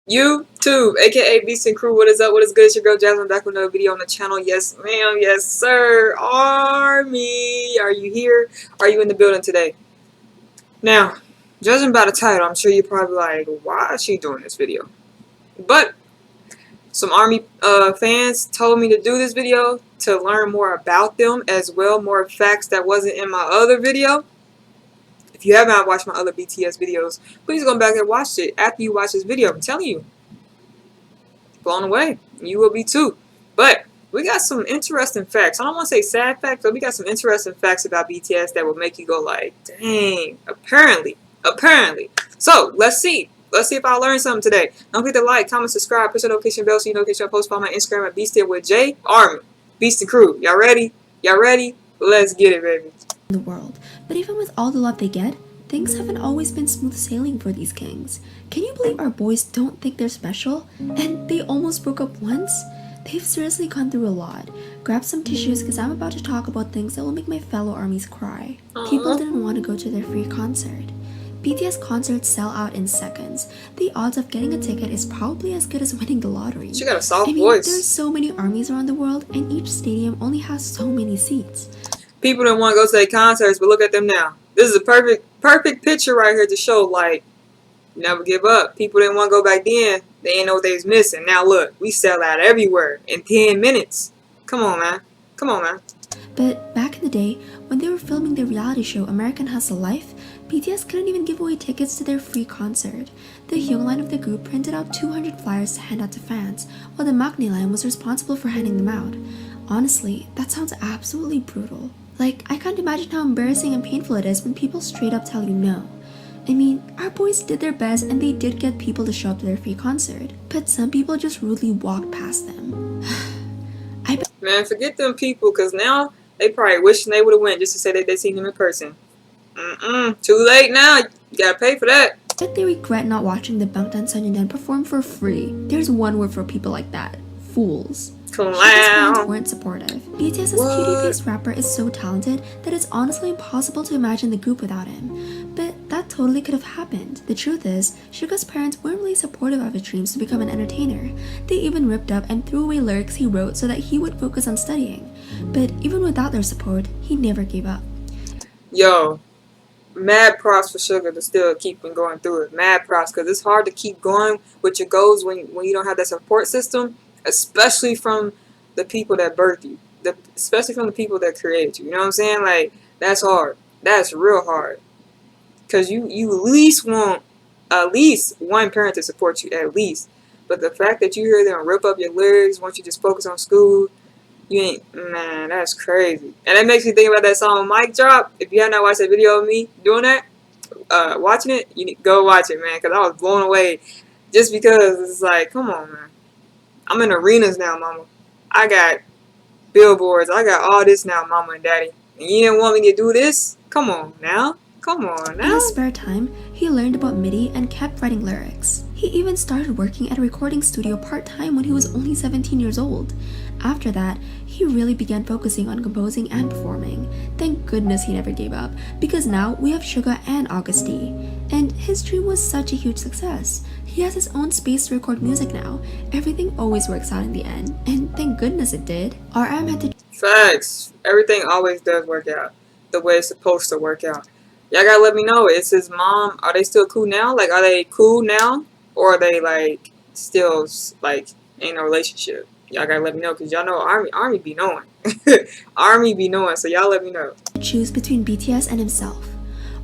YouTube, aka Beast and Crew. What is up? What is good? It's your girl Jasmine back with another video on the channel. Yes, ma'am. Yes, sir. Army, are you here? Are you in the building today? Now, judging by the title, I'm sure you're probably like, why is she doing this video? But some Army fans told me to do this video to learn more about them as well, more facts that wasn't in my other video. If you have not watched my other BTS videos, please go back and watch it after you watch this video. I'm telling you, blown away. You will be too. But we got some interesting facts. I don't want to say sad facts, but we got some interesting facts about BTS that will make you go like, dang, apparently. So, let's see. Let's see if I learned something today. Don't forget to like, comment, subscribe, push the notification bell so you know when I post on my Instagram at Beast with J Army. Beast and Crew. Y'all ready? Y'all ready? Let's get it, baby. The world. But even with all the love they get, things haven't always been smooth sailing for these kings. Can you believe our boys don't think they're special? And they almost broke up once? They've seriously gone through a lot. Grab some tissues because I'm about to talk about things that will make my fellow armies cry. People didn't want to go to their free concert. BTS concerts sell out in seconds. The odds of getting a ticket is probably as good as winning the lottery. She got a soft voice. There's so many armies around the world and each stadium only has so many seats. People didn't want to go to their concerts, but look at them now. This is a perfect picture right here to show, like, never give up. People didn't want to go back then. They didn't know what they was missing. Now look, we sell out everywhere in 10 minutes. Come on, man. Come on, man. But back in the day, when they were filming their reality show American Hustle Life, BTS couldn't even give away tickets to their free concert. The young line of the group printed out 200 flyers to hand out to fans, while the maknae line was responsible for handing them out. Honestly, that sounds absolutely brutal. Like, I can't imagine how embarrassing and painful it is when people straight up tell you no. I mean, our boys did their best and they did get people to show up to their free concert, but some people just rudely walked past them. Man, forget them people, because now they probably wishing they would have went just to say that they seen them in person. Too late now. You gotta pay for that. I bet they regret not watching the Bangtan Sonyeondan perform for free. There's one word for people like that. Fools. Parents weren't supportive. BTS's cutie-faced rapper is so talented that it's honestly impossible to imagine the group without him. But that totally could have happened. The truth is, Suga's parents weren't really supportive of his dreams to become an entertainer. They even ripped up and threw away lyrics he wrote so that he would focus on studying. But even without their support, he never gave up. Yo, mad props for Suga to still keep going through it. Mad props, because it's hard to keep going with your goals when you don't have that support system. Especially from the people that birthed you, especially from the people that created you. You know what I'm saying? Like, that's hard. That's real hard. Because you at least want at least one parent to support you, at least. But the fact that you hear them rip up your lyrics once you just focus on school, you ain't, man, that's crazy. And that makes me think about that song Mic Drop. If you have not watched that video of me doing that, watching it, you need to go watch it, man, because I was blown away. Just because it's like, come on, man. I'm in arenas now, mama. I got billboards. I got all this now, mama and daddy. And you didn't want me to do this? Come on now. Come on now. In his spare time, he learned about MIDI and kept writing lyrics. He even started working at a recording studio part-time when he was only 17 years old. After that, he really began focusing on composing and performing. Thank goodness he never gave up, because now we have Suga and August D. And his dream was such a huge success. He has his own space to record music now. Everything always works out in the end, and thank goodness it did. RM had to... Facts. Everything always does work out the way it's supposed to work out. Y'all gotta let me know. Is his mom, are they still cool now? Like, are they cool now? Or are they, like, still, like, in a relationship? Y'all gotta let me know, because y'all know Army be knowing. Army be knowing, so y'all let me know. Choose between BTS and himself.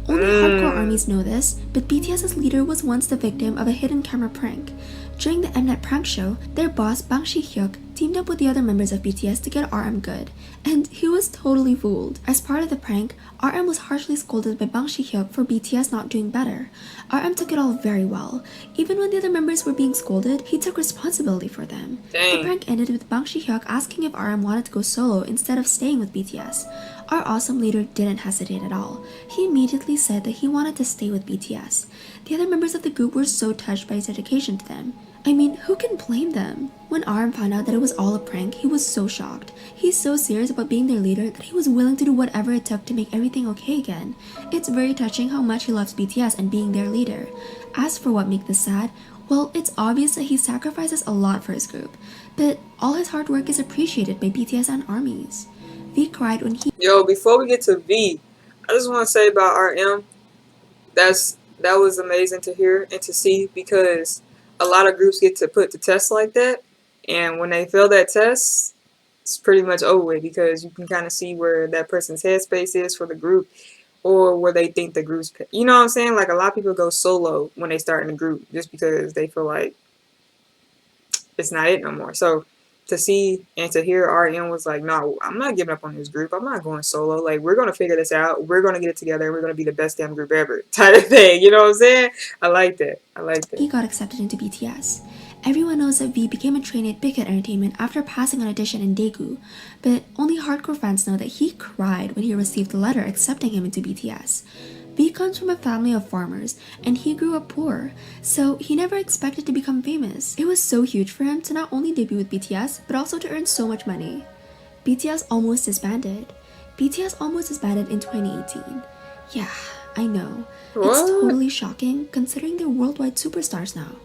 Only hardcore armies know this, but BTS's leader was once the victim of a hidden camera prank. During the Mnet prank show, their boss Bang Si-hyuk teamed up with the other members of BTS to get RM good, and he was totally fooled. As part of the prank, RM was harshly scolded by Bang Si-hyuk for BTS not doing better. RM took it all very well. Even when the other members were being scolded, he took responsibility for them. Dang. The prank ended with Bang Si-hyuk asking if RM wanted to go solo instead of staying with BTS. Our awesome leader didn't hesitate at all. He immediately said that he wanted to stay with BTS. The other members of the group were so touched by his dedication to them. I mean, who can blame them? When RM found out that it was all a prank, he was so shocked. He's so serious about being their leader that he was willing to do whatever it took to make everything okay again. It's very touching how much he loves BTS and being their leader. As for what makes this sad, Well, it's obvious that he sacrifices a lot for his group, but all his hard work is appreciated by BTS and ARMYs. V cried when he Yo, before we get to V, I just want to say about RM, that was amazing to hear and to see, because a lot of groups get to put to tests like that, and when they fail that test, it's pretty much over with, because you can kind of see where that person's headspace is for the group, or where they think the group's, you know what I'm saying? Like, a lot of people go solo when they start in a group just because they feel like it's not it no more. So to see and to hear RM was like, no, I'm not giving up on this group. I'm not going solo. Like, we're gonna figure this out. We're gonna get it together. We're gonna be the best damn group ever, type of thing. You know what I'm saying? I like that. I like that. got accepted into BTS. Everyone knows that V became a trainee at Big Hit Entertainment after passing an audition in Daegu, but only hardcore fans know that he cried when he received the letter accepting him into BTS. V comes from a family of farmers, and he grew up poor, so he never expected to become famous. It was so huge for him to not only debut with BTS, but also to earn so much money. BTS almost disbanded. BTS almost disbanded in 2018. Yeah, I know. It's What? totally shocking considering they're worldwide superstars now.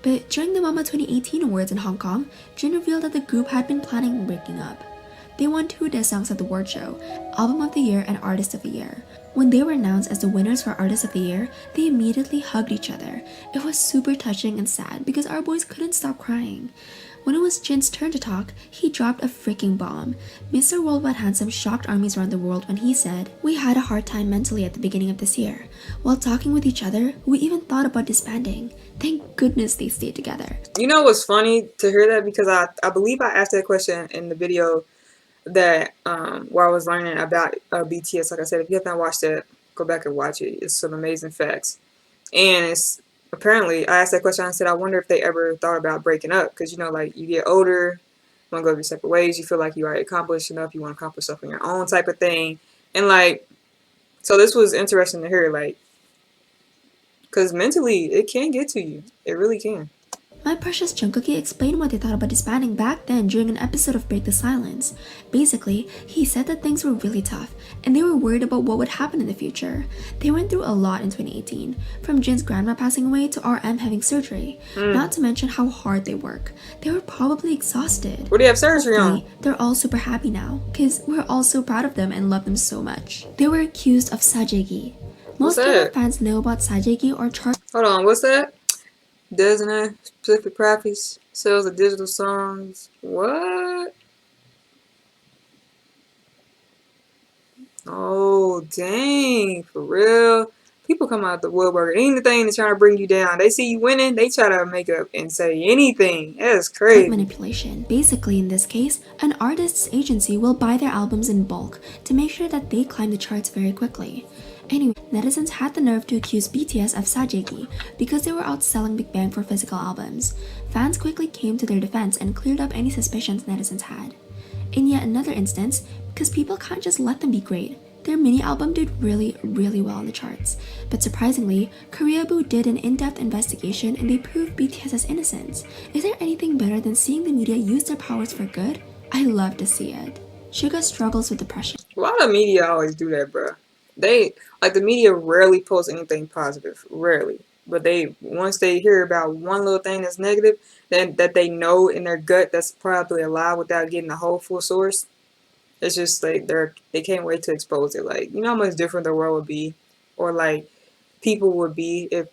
But during the Mama 2018 Awards in Hong Kong, Jin revealed that the group had been planning on breaking up. They won 2 Diss Songs at the award show, Album of the Year and Artist of the Year. When they were announced as the winners for Artist of the Year, they immediately hugged each other. It was super touching and sad because our boys couldn't stop crying. When it was Jin's turn to talk, he dropped a freaking bomb. Mr. Worldwide Handsome shocked armies around the world when he said, "We had a hard time mentally at the beginning of this year. While talking with each other, we even thought about disbanding. Thank goodness they stayed together." You know what's funny to hear that, because I believe I asked that question in the video that where I was learning about BTS. Like I said, if you have not watched it, go back and watch it. It's some amazing facts. And it's apparently, I asked that question. I said, I wonder if they ever thought about breaking up, because you know, like, you get older, you want to go your separate ways. You feel like you already accomplished enough. You want to accomplish stuff on your own, type of thing. And like, so this was interesting to hear, like, because mentally it can get to you. It really can. My precious Jungkook explained what they thought about disbanding back then during an episode of Break the Silence. Basically, he said that things were really tough, and they were worried about what would happen in the future. They went through a lot in 2018, from Jin's grandma passing away to RM having surgery, not to mention how hard they work. They were probably exhausted. What do you have surgery on? Hopefully, they're all super happy now, because we're all so proud of them and love them so much. They were accused of sajegi. Most K-pop fans know about sajegi or chart. Hold on, what's that? Designated specific profits, sales of digital songs. What? Oh, dang, for real. People come out the woodwork. Anything to try to bring you down. They see you winning, they try to make up and say anything. That's crazy. Manipulation. Basically, in this case, an artist's agency will buy their albums in bulk to make sure that they climb the charts very quickly. Anyway, netizens had the nerve to accuse BTS of sajegi because they were outselling Big Bang for physical albums. Fans quickly came to their defense and cleared up any suspicions netizens had. In yet another instance, because people can't just let them be great, their mini album did really well on the charts. But surprisingly, Koreaboo did an in-depth investigation and they proved BTS's innocence. Is there anything better than seeing the media use their powers for good? I love to see it. Suga struggles with depression. A lot of media always do that, bro. They, like, the media rarely posts anything positive. Rarely. But they, once they hear about one little thing that's negative, then that they know in their gut that's probably a lie without getting the whole full source, it's just like they can't wait to expose it. Like, you know how much different the world would be, or like people would be, if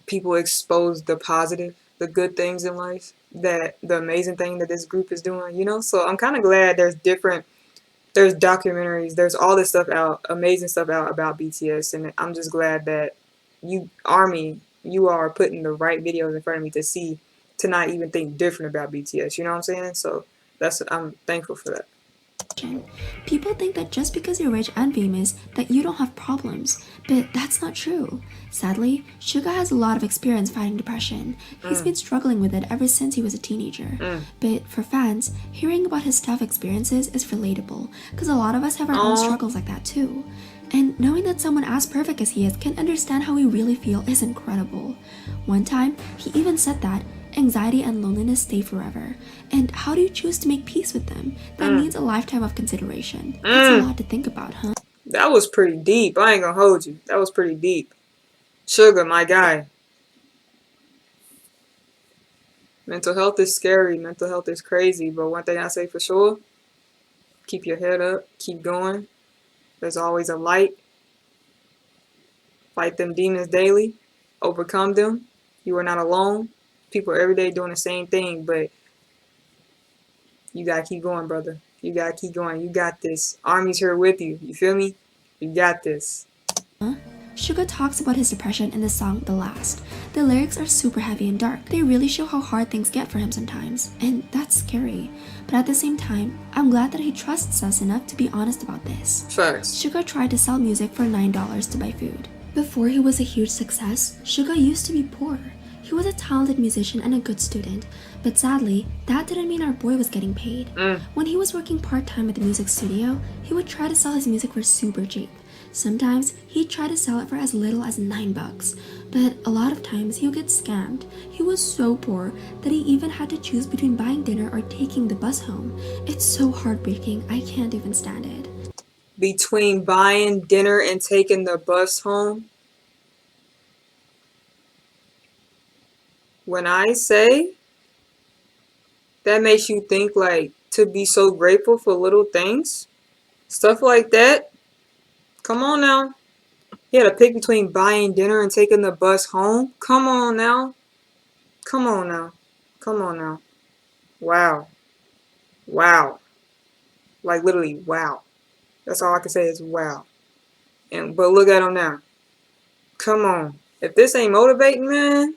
people expose the positive, the good things in life, that the amazing thing that this group is doing, you know? So I'm kind of glad there's documentaries, there's all this stuff out, amazing stuff out about BTS, and I'm just glad that you, ARMY, you are putting the right videos in front of me to see, to not even think different about BTS, you know what I'm saying? So I'm thankful for that. People think that just because you're rich and famous that you don't have problems, but that's not true. Sadly, Suga has a lot of experience fighting depression. He's been struggling with it ever since he was a teenager. But for fans, hearing about his tough experiences is relatable, because a lot of us have our own struggles like that too. And knowing that someone as perfect as he is can understand how we really feel is incredible. One time, he even said that anxiety and loneliness stay forever. And how do you choose to make peace with them? That needs a lifetime of consideration. That's a lot to think about, huh? That was pretty deep. I ain't gonna hold you. That was pretty deep. Suga, my guy. Mental health is scary. Mental health is crazy. But one thing I say for sure, keep your head up. Keep going. There's always a light. Fight them demons daily. Overcome them. You are not alone. People every day doing the same thing, but you gotta keep going, brother. You gotta keep going. You got this. Army's here with you. You feel me? You got this. Suga talks about his depression in the song The Last. The lyrics are super heavy and dark. They really show how hard things get for him sometimes, and that's scary. But at the same time, I'm glad that he trusts us enough to be honest about this. Facts. Suga tried to sell music for $9 to buy food. Before he was a huge success, Suga used to be poor. He was a talented musician and a good student, but sadly, that didn't mean our boy was getting paid. When he was working part-time at the music studio, he would try to sell his music for super cheap. Sometimes, he'd try to sell it for as little as $9, but a lot of times he would get scammed. He was so poor that he even had to choose between buying dinner or taking the bus home. It's so heartbreaking, I can't even stand it. Between buying dinner and taking the bus home, when I say that makes you think like to be so grateful for little things, stuff like that. Come on now. He had to pick between buying dinner and taking the bus home. Come on now. Come on now. Come on now. Wow. Wow. Like literally, wow. That's all I can say is wow. But look at him now. Come on. If this ain't motivating, man,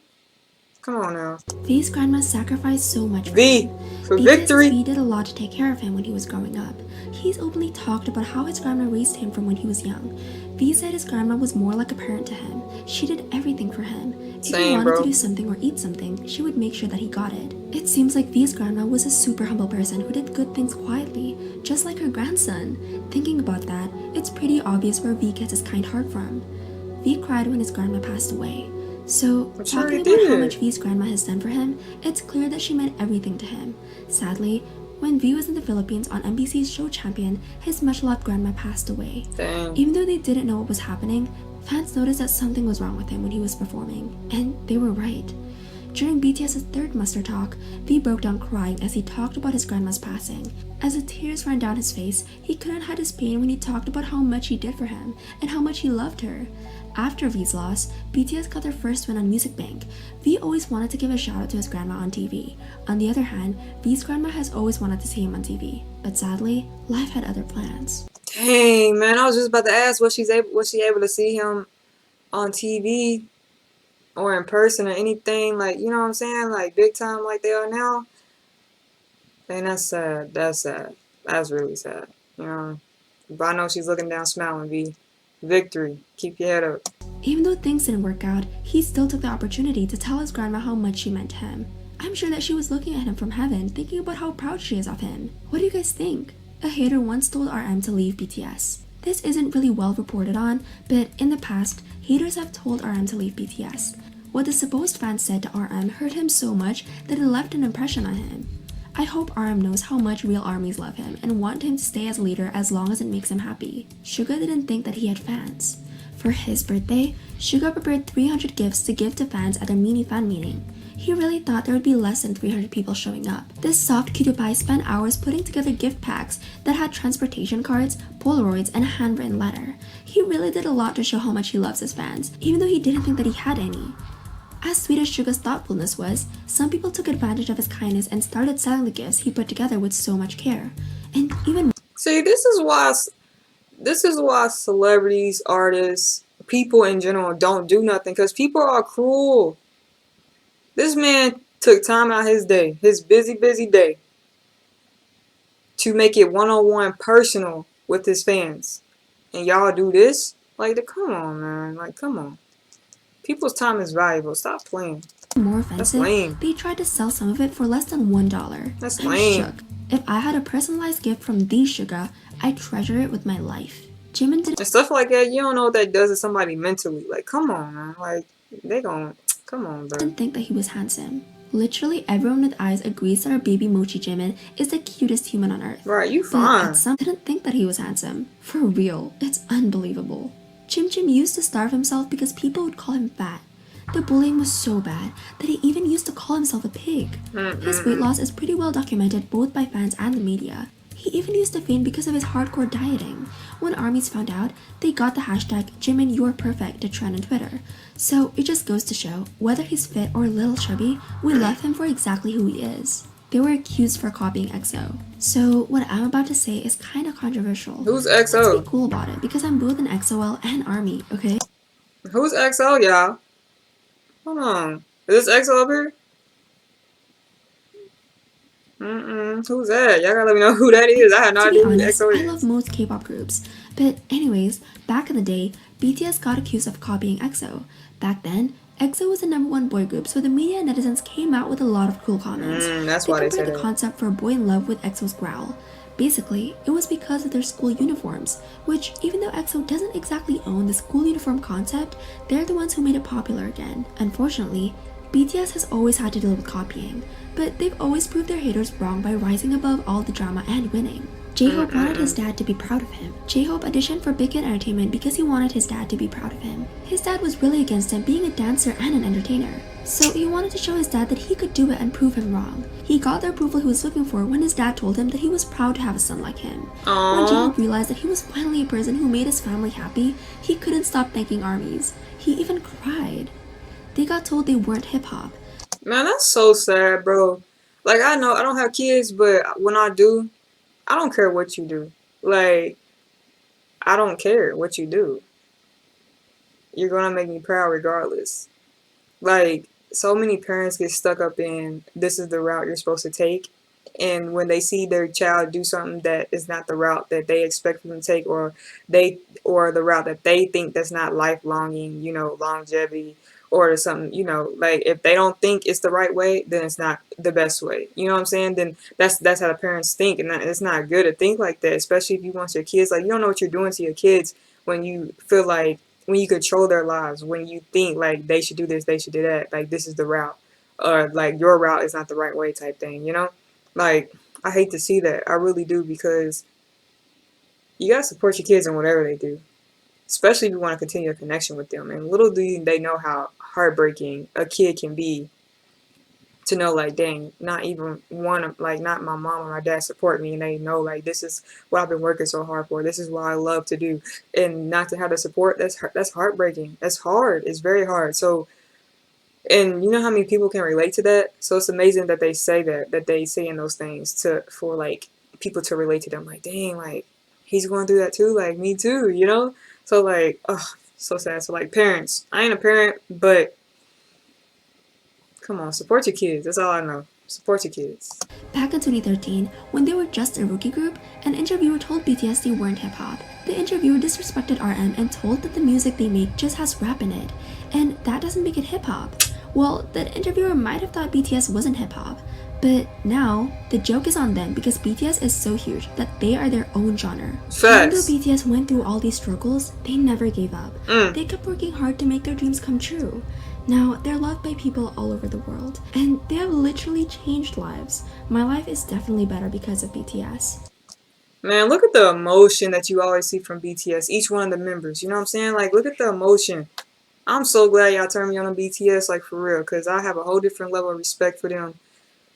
come on now. V's grandma sacrificed so much for V him. for BTS victory. V did a lot to take care of him when he was growing up. He's openly talked about how his grandma raised him from when he was young. V said his grandma was more like a parent to him. She did everything for him. If he Same, wanted bro. to do something or eat something, she would make sure that he got it. It seems like V's grandma was a super humble person who did good things quietly, just like her grandson. Thinking about that, it's pretty obvious where V gets his kind heart from. V cried when his grandma passed away. So, I'm sure talking he about how did. much V's grandma has done for him, it's clear that she meant everything to him. Sadly, when V was in the Philippines on NBC's show Champion, his much-loved grandma passed away. Dang. Even though they didn't know what was happening, fans noticed that something was wrong with him when he was performing, and they were right. During BTS's third muster talk, V broke down crying as he talked about his grandma's passing. As the tears ran down his face, he couldn't hide his pain when he talked about how much he did for him and how much he loved her. After V's loss, BTS got their first win on Music Bank. V always wanted to give a shout out to his grandma on TV. On the other hand, V's grandma has always wanted to see him on TV, but sadly, life had other plans. Dang, man, I was just about to ask was she able to see him on TV or in person or anything, like, you know what I'm saying, like big time like they are now. Dang, that's sad. That's sad. That's really sad. You know. But I know she's looking down smiling, V. Victory. Keep your head up. Even though things didn't work out, he still took the opportunity to tell his grandma how much she meant to him. I'm sure that she was looking at him from heaven, thinking about how proud she is of him. What do you guys think? A hater once told RM to leave BTS. This isn't really well reported on, but in the past, haters have told RM to leave BTS. What the supposed fans said to RM hurt him so much that it left an impression on him. I hope RM knows how much real armies love him and want him to stay as leader as long as it makes him happy. Suga didn't think that he had fans. For his birthday, Suga prepared 300 gifts to give to fans at a mini fan meeting. He really thought there would be less than 300 people showing up. This soft cutie pie spent hours putting together gift packs that had transportation cards, Polaroids, and a handwritten letter. He really did a lot to show how much he loves his fans, even though he didn't think that he had any. As sweet as Suga's thoughtfulness was, some people took advantage of his kindness and started selling the gifts he put together with so much care. And even See, this is why celebrities, artists, people in general don't do nothing, because people are cruel. This man took time out his day, his busy day, to make it one-on-one personal with his fans. And y'all do this? Like, come on, man. Like, come on. People's time is valuable. Stop playing. more That's offensive, lame. they tried to sell some of it for less than $1. That's I'm lame. shook. If I had a personalized gift from the Suga, I'd treasure it with my life. Jimin didn't And stuff like that, you don't know what that does to somebody mentally. Like, come on, man. Like, come on, bro. think that he was handsome. Literally everyone with eyes agrees that our baby Mochi Jimin is the cutest human on earth. Right, you But fine. at some didn't think that he was handsome. For real, it's unbelievable. Chim Chim used to starve himself because people would call him fat. The bullying was so bad that he even used to call himself a pig. His weight loss is pretty well documented both by fans and the media. He even used to faint because of his hardcore dieting. When ARMYs found out, they got the hashtag #JiminYou'rePerfect to trend on Twitter. So it just goes to show, whether he's fit or a little chubby, we love him for exactly who he is. They were accused for copying EXO. So what I'm about to say is kinda controversial. Who's Let's XO? be cool about it because I'm both an EXO-L and ARMY, okay? Who's XO, y'all? Hold on. Is this XO up here? Who's that? Y'all gotta let me know who that is. I had no To be idea who honest, XO I love is. most K-pop groups. But anyways, back in the day, BTS got accused of copying EXO. Back then, EXO was the #1 boy group, so the media and netizens came out with a lot of cruel comments. That's They why they compared said the that. concept for a boy in love with EXO's growl. Basically, it was because of their school uniforms, which even though EXO doesn't exactly own the school uniform concept, they're the ones who made it popular again. Unfortunately, BTS has always had to deal with copying, but they've always proved their haters wrong by rising above all the drama and winning. J-Hope wanted his dad to be proud of him. J-Hope auditioned for Big Hit Entertainment because he wanted his dad to be proud of him. His dad was really against him being a dancer and an entertainer, so he wanted to show his dad that he could do it and prove him wrong. He got the approval he was looking for when his dad told him that he was proud to have a son like him. When J-Hope realized that he was finally a person who made his family happy, he couldn't stop thanking ARMYs. He even cried. They got told they weren't hip-hop. Man, that's so sad, bro. Like, I know I don't have kids, but when I do, I don't care what you do. Like, I don't care what you do. You're gonna make me proud regardless. Like, so many parents get stuck up in this is the route you're supposed to take, and when they see their child do something that is not the route that they expect them to take, or the route that they think that's not lifelonging, longevity, or something, like if they don't think it's the right way, then it's not the best way. You know what I'm saying? Then that's how the parents think, and it's not good to think like that, especially if you want your kids. Like, you don't know what you're doing to your kids when you feel like, when you control their lives, when you think like they should do this, they should do that, like this is the route, or like your route is not the right way type thing. Like, I hate to see that. I really do, because you gotta support your kids in whatever they do, especially if you want to continue a connection with them. And little do they know how heartbreaking a kid can be to know, like, dang, not even one of, like, not my mom or my dad support me, and they know, like, this is what I've been working so hard for, this is what I love to do, and not to have the support. That's heartbreaking. That's hard. It's very hard. So, and you know how many people can relate to that? So it's amazing that they say that they saying those things for like people to relate to them, like, dang, like he's going through that too, like me too. So like, oh, so sad. So like, parents, I ain't a parent, but come on, support your kids. That's all I know. Support your kids. Back in 2013, when they were just a rookie group, an interviewer told BTS they weren't hip-hop. The interviewer disrespected RM and told that the music they make just has rap in it, and that doesn't make it hip-hop. Well, the interviewer might have thought BTS wasn't hip-hop, but now the joke is on them because BTS is so huge that they are their own genre. Facts. Even though BTS went through all these struggles, they never gave up. They kept working hard to make their dreams come true. Now, they're loved by people all over the world, and they have literally changed lives. My life is definitely better because of BTS. Man, look at the emotion that you always see from BTS, each one of the members. You know what I'm saying? Like, look at the emotion. I'm so glad y'all turned me on to BTS, like, for real, because I have a whole different level of respect for them.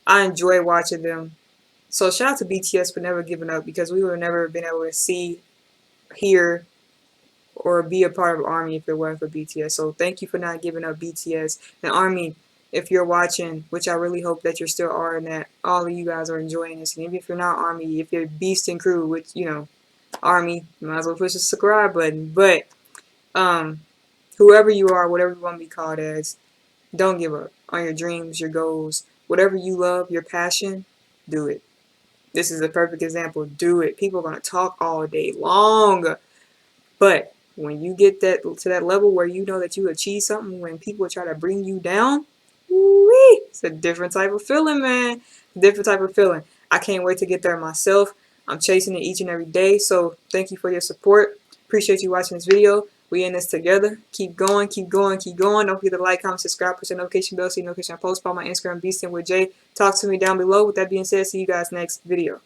I enjoy watching them. So shout out to BTS for never giving up, because we would have never been able to see, hear, or be a part of ARMY if it wasn't for BTS. So thank you for not giving up, BTS. And ARMY, if you're watching, which I really hope that you still are, and that all of you guys are enjoying this. And even if you're not ARMY, if you're Beast and Crew, which, ARMY, you might as well push the subscribe button. But whoever you are, whatever you want to be called as, don't give up on your dreams, your goals, whatever you love, your passion, do it. This is a perfect example. Do it. People are going to talk all day long, but when you get to that level where you know that you achieve something, when people try to bring you down, woo-wee, it's a different type of feeling, man. Different type of feeling. I can't wait to get there myself. I'm chasing it each and every day. So thank you for your support. Appreciate you watching this video. We in this together. Keep going, keep going, keep going. Don't forget to like, comment, subscribe, push the notification bell so you notification I post. Follow my Instagram, BeastandWithJ. Talk to me down below. With that being said, see you guys next video.